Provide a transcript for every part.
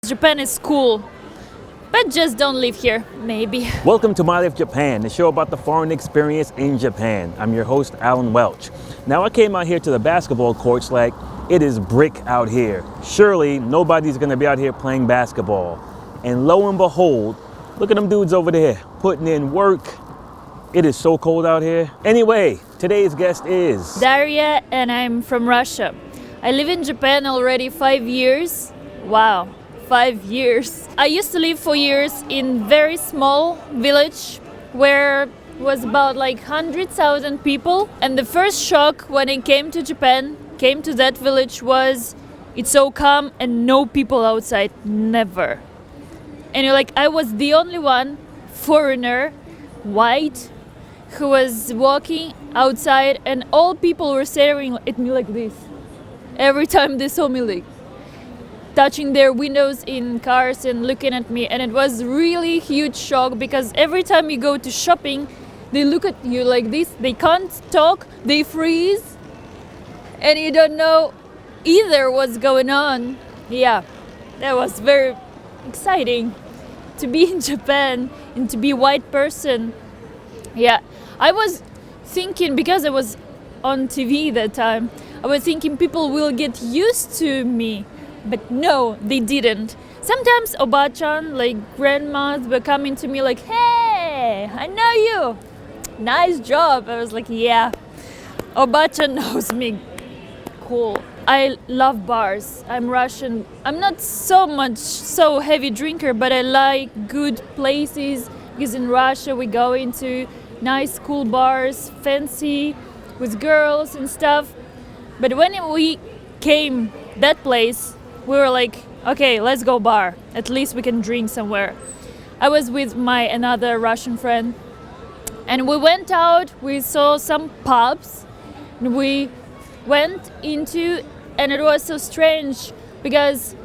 Japan is cool, but just don't live here, maybe. Welcome to My Life Japan, the show about the foreign experience in Japan. I'm your host, Alan Welch. Now, I came out here to the basketball courts like it is brick out here. Surely nobody's gonna be out here playing basketball. And lo and behold, look at them dudes over there putting in work. It is so cold out here. Anyway, today's guest is Darya, and I'm from Russia. I live in Japan already 5 years. Wow, 5 years. I used to live for years in very small village where was about like 100,000 people. And the first shock when I came to Japan, came to that village, was it's so calm and no people outside, never. And you're like, I was the only one foreigner, white, who was walking outside, and all people were staring at me like this. Every time they saw me, like touching their windows in cars and looking at me. And it was really huge shock, because every time you go to shopping, they look at you like this. They can't talk, they freeze, and you don't know either what's going on. Yeah, that was very exciting to be in Japan and to be a white person. Yeah, I was thinking, because I was on TV that time, I was thinking people will get used to me, but no, they didn't. Sometimes Oba-chan, like grandmas, were coming to me like, hey, I know you, nice job. I was like, yeah, Oba-chan knows me. Cool. I love bars. I'm Russian. I'm not so heavy drinker, but I like good places, because in Russia we go into nice cool bars, fancy, with girls and stuff. But when we came that place, we were like, okay, let's go bar. At least we can drink somewhere. I was with my another Russian friend, and we went out, we saw some pubs, and we went into, and it was so strange because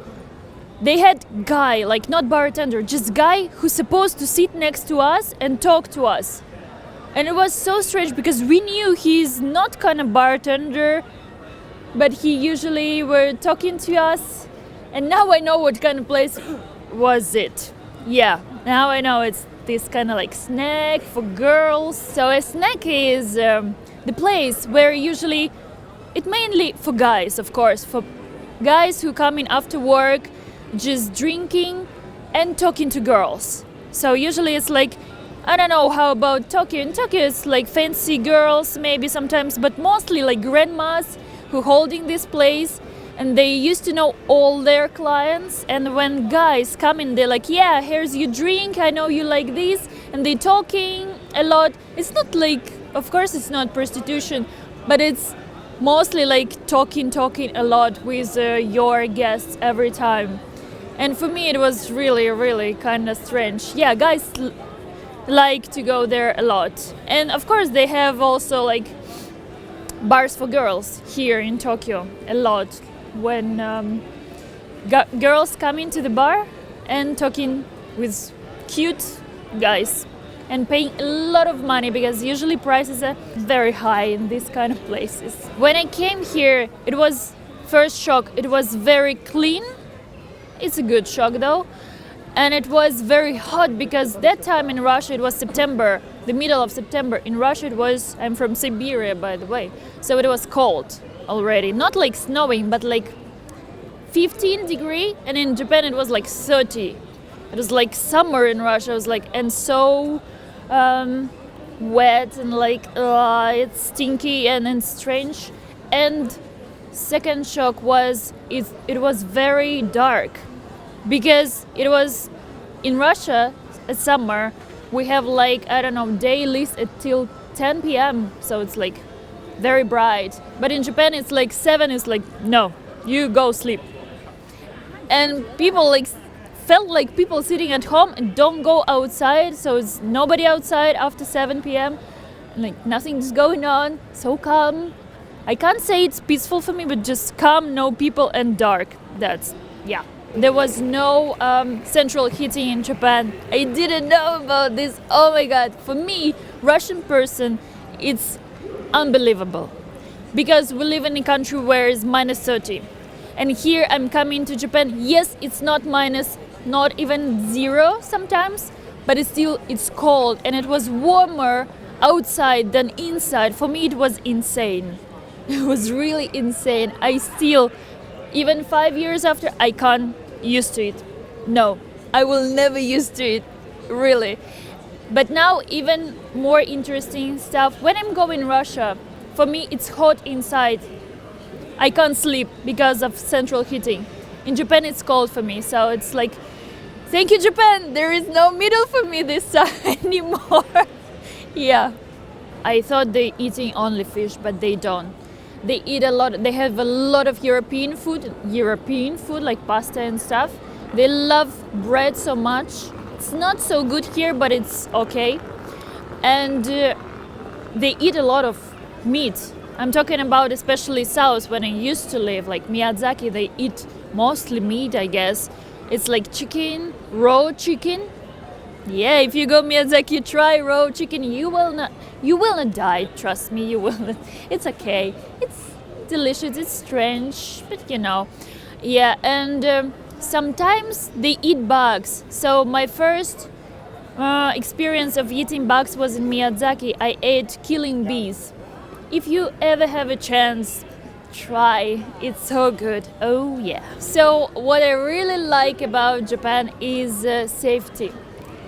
they had guy, like not bartender, just guy who's supposed to sit next to us and talk to us. And it was so strange because we knew he's not kind of bartender, but he usually were talking to us. And now I know what kind of place was it. Yeah, now I know it's this kind of like snack for girls. So a snack is the place where usually, it mainly for guys, of course, for guys who come in after work, just drinking and talking to girls. So usually it's like, I don't know how about Tokyo. In Tokyo it's like fancy girls maybe sometimes, but mostly like grandmas who holding this place, and they used to know all their clients. And when guys come in, they're like, yeah, here's your drink, I know you like this, and they talking a lot. It's not like, of course it's not prostitution, but it's mostly like talking a lot with your guests every time. And for me it was really kind of strange. Yeah, guys like to go there a lot. And of course they have also like bars for girls here in Tokyo a lot, when girls come into the bar and talking with cute guys and paying a lot of money, because usually prices are very high in these kind of places. When I came here, it was first shock. It was very clean. It's a good shock though. And it was very hot, because that time in Russia it was September, the middle of September. In Russia it was, I'm from Siberia by the way, so it was cold already. Not like snowing, but like 15 degree, and in Japan it was like 30. It was like summer in Russia. It was like, and so wet and like it's stinky and strange. And second shock was it was very dark, because it was in Russia at summer we have like, I don't know, dailies till 10 p.m. so it's like very bright. But in Japan it's like 7, it's like, no, you go sleep. And people like felt like people sitting at home and don't go outside, so it's nobody outside after 7 p.m. Like nothing's going on, so calm. I can't say it's peaceful for me, but just calm, no people and dark. That's, yeah. There was no central heating in Japan. I didn't know about this. Oh my God. For me, Russian person, it's unbelievable. Because we live in a country where it's minus 30. And here I'm coming to Japan. Yes, it's not minus, not even zero sometimes, but it's cold, and it was warmer outside than inside. For me, it was insane. It was really insane. I still, even 5 years after, I can't used to it. No, I will never used to it, really. But now even more interesting stuff. When I'm going Russia, for me it's hot inside. I can't sleep because of central heating. In Japan it's cold for me, so it's like, thank you Japan, there is no middle for me this time anymore. Yeah. I thought they eating only fish, but they don't. They eat a lot. They have a lot of European food like pasta and stuff. They love bread so much. It's not so good here, but it's okay. And they eat a lot of meat. I'm talking about especially south, when I used to live, like Miyazaki, they eat mostly meat, I guess. It's like chicken, raw chicken. Yeah, if you go Miyazaki, try raw chicken. You will not die. Trust me, you will not. It's okay. It's delicious. It's strange, but you know. Yeah, and sometimes they eat bugs. So my first experience of eating bugs was in Miyazaki. I ate killing bees. If you ever have a chance, try. It's so good. Oh yeah. So what I really like about Japan is safety.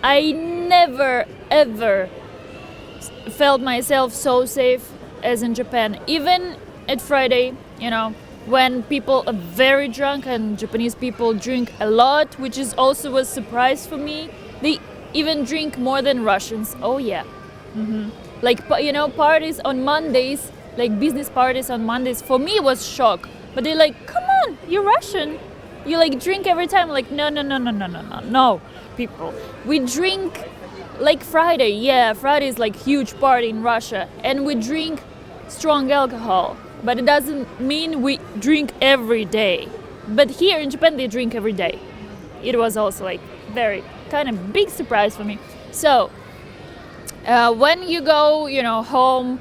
I never ever felt myself so safe as in Japan. Even at Friday, you know, when people are very drunk, and Japanese people drink a lot, which is also a surprise for me. They even drink more than Russians. Oh yeah. Like, you know, parties on Mondays, like business parties on Mondays, for me was shock. But they're like, come on, you're Russian. You like drink every time. Like, no, people. We drink like Friday. Yeah, Friday is like huge party in Russia. And we drink strong alcohol. But it doesn't mean we drink every day. But here in Japan, they drink every day. It was also like very kind of big surprise for me. So, when you go, you know, home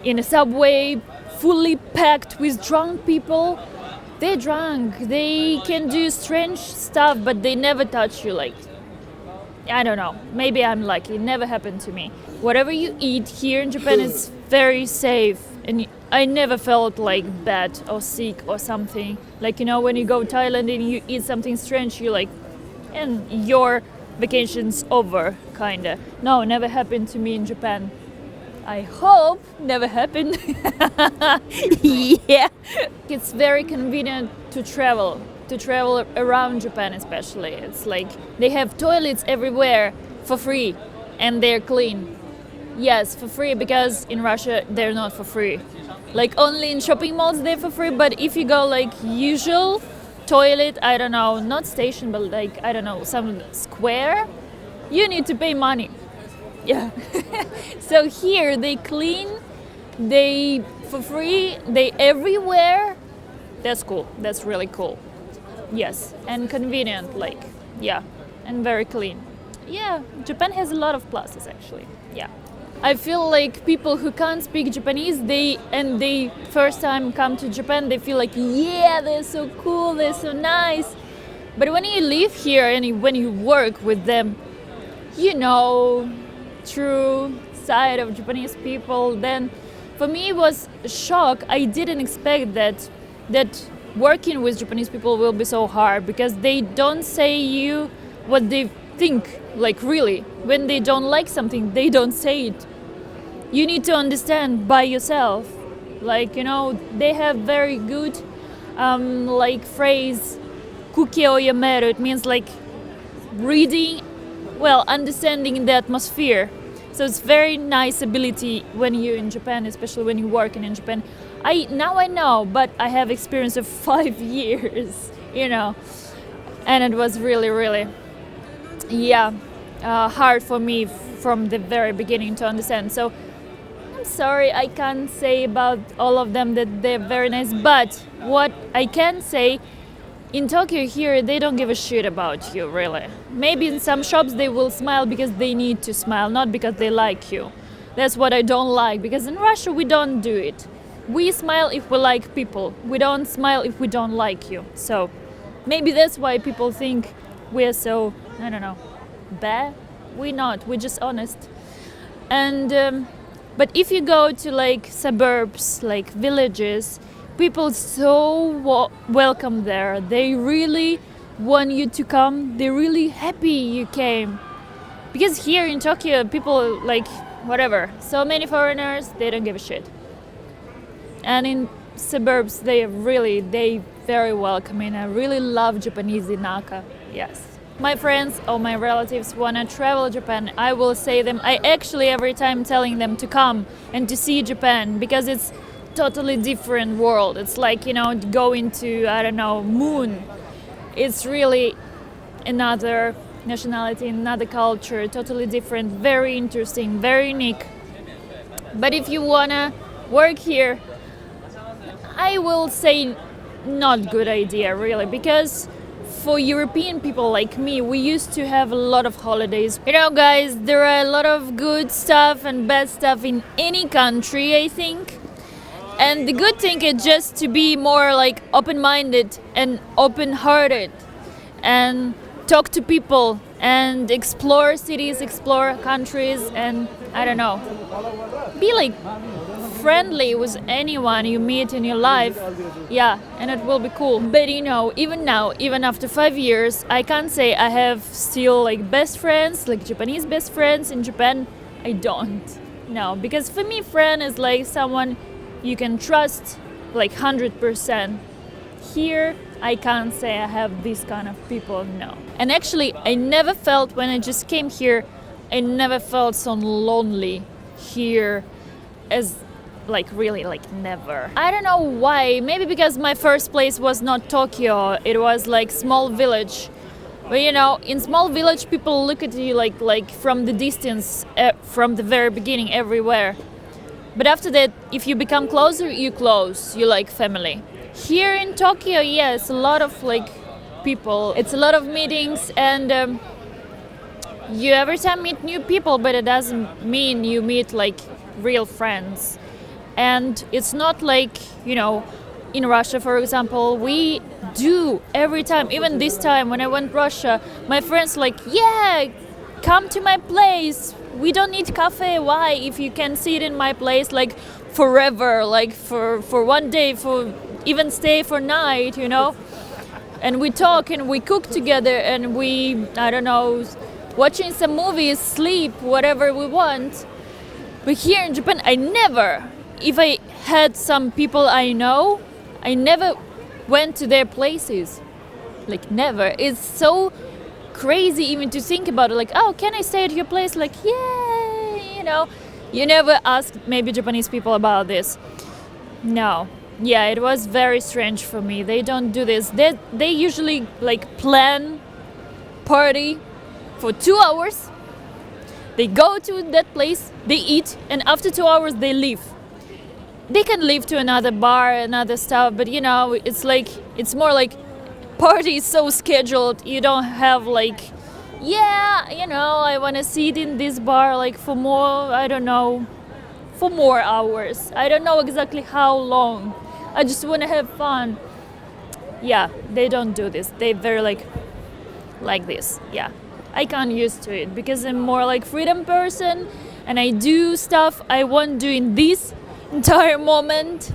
in a subway fully packed with drunk people, they're drunk. They can do strange stuff, but they never touch you. Like, I don't know. Maybe I'm lucky. It never happened to me. Whatever you eat here in Japan is very safe, and I never felt like bad or sick or something. Like, you know, when you go to Thailand and you eat something strange, you like, and your vacation's over, kinda. No, never happened to me in Japan. I hope never happened. Yeah. It's very convenient to travel around Japan especially. It's like they have toilets everywhere for free, and they're clean. Yes, for free, because in Russia they're not for free. Like only in shopping malls they're for free, but if you go like usual toilet, I don't know, not station, but like, I don't know, some square, you need to pay money. Yeah. So here they clean, they for free, they everywhere. That's cool. That's really cool. Yes, and convenient, like, yeah, and very clean. Yeah, Japan has a lot of pluses actually. Yeah. I feel like people who can't speak Japanese, they first time come to Japan, they feel like, yeah, they're so cool, they're so nice. But when you live here and when you work with them, you know, true side of Japanese people, then for me it was a shock. I didn't expect that working with Japanese people will be so hard, because they don't say you what they think, like really. When they don't like something, they don't say it. You need to understand by yourself. Like, you know, they have very good like phrase, kuki o yameru. It means like reading, well, understanding the atmosphere. So it's very nice ability when you're in Japan, especially when you're working in Japan. I know, but I have experience of 5 years, you know, and it was really, really, yeah, hard for me from the very beginning to understand. So I'm sorry, I can't say about all of them that they're very nice, but what I can say, in Tokyo here, they don't give a shit about you, really. Maybe in some shops they will smile because they need to smile, not because they like you. That's what I don't like, because in Russia we don't do it. we smile if we like people. We don't smile if we don't like you. So maybe that's why people think we're so, I don't know, bad. We're not. We're just honest. And but if you go to like suburbs, like villages, people so welcome there. They really want you to come. They're really happy you came. Because here in Tokyo, people like whatever. So many foreigners, they don't give a shit. And in suburbs, they very welcoming. I really love Japanese inaka. Yes. My friends or my relatives wanna travel Japan, I will say them. I actually every time telling them to come and to see Japan because it's totally different world. It's like, you know, going to, I don't know, moon. It's really another nationality, another culture, totally different, very interesting, very unique. But if you wanna work here, I will say not good idea really, because for European people like me, we used to have a lot of holidays. You know, guys, there are a lot of good stuff and bad stuff in any country, I think. And the good thing is just to be more like open-minded and open-hearted and talk to people and explore cities, explore countries, and I don't know, be like friendly with anyone you meet in your life. Yeah, and it will be cool. But you know, even now, even after 5 years, I can't say I have still like best friends, like Japanese best friends in Japan. I don't. No, because for me, friend is like someone you can trust like 100%. Here, I can't say I have this kind of people, no. And actually, I never felt, when I just came here, I never felt so lonely here as like really like never. I don't know why, maybe because my first place was not Tokyo, it was like small village. But you know, in small village, people look at you like from the distance, from the very beginning, everywhere. But after that, if you become closer, you close, you like family. Here in Tokyo, yes, a lot of like people. It's a lot of meetings, and you every time meet new people, but it doesn't mean you meet like real friends. And it's not like, you know, in Russia, for example, we do every time, even this time when I went to Russia, my friends like, yeah, come to my place. We don't need cafe. Why? If you can sit in my place like forever, like for one day, for even stay for night, you know. And we talk and we cook together and we, I don't know, watching some movies, sleep, whatever we want. But here in Japan, I never, if I had some people I know, I never went to their places. Like never. It's so crazy even to think about it. Like, oh, can I stay at your place? Like, yeah, you know. You never ask maybe Japanese people about this. No. Yeah, it was very strange for me. They don't do this. They usually like plan party for 2 hours. They go to that place, they eat, and after 2 hours they leave. They can leave to another bar, another stuff, but you know, it's like, it's more like party is so scheduled. You don't have like, yeah, you know, I want to sit in this bar like for more, I don't know, for more hours. I don't know exactly how long. I just want to have fun. Yeah, they don't do this. They very like this. Yeah, I can't used to it because I'm more like freedom person, and I do stuff I want to do in this entire moment.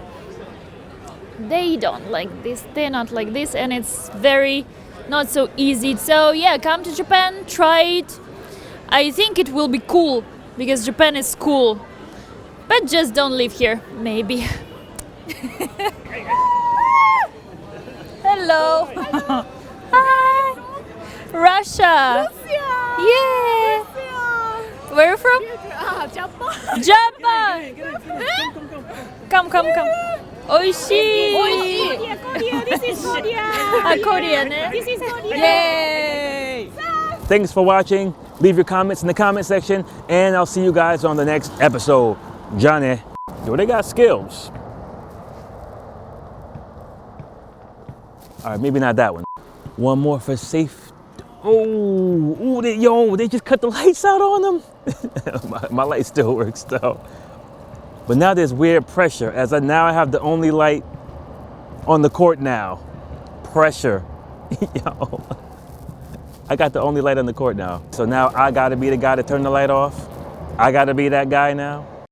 They don't like this. They're not like this, and it's very not so easy. So yeah, come to Japan, try it. I think it will be cool because Japan is cool, but just don't live here, maybe. Hello. Hi. Russia. Yeah. Where are you from? Japan. Japan. Come. Oishii. This is Korea. Korea, ne? This is Korea. Yay. Thanks for watching. Leave your comments in the comment section, and I'll see you guys on the next episode. Johnny. Yo, they got skills. All right, maybe not that one. One more for safe. They just cut the lights out on them. my light still works though. But now there's weird pressure as I have the only light on the court now. Pressure. Yo. I got the only light on the court now. So now I gotta be the guy to turn the light off. I gotta be that guy now.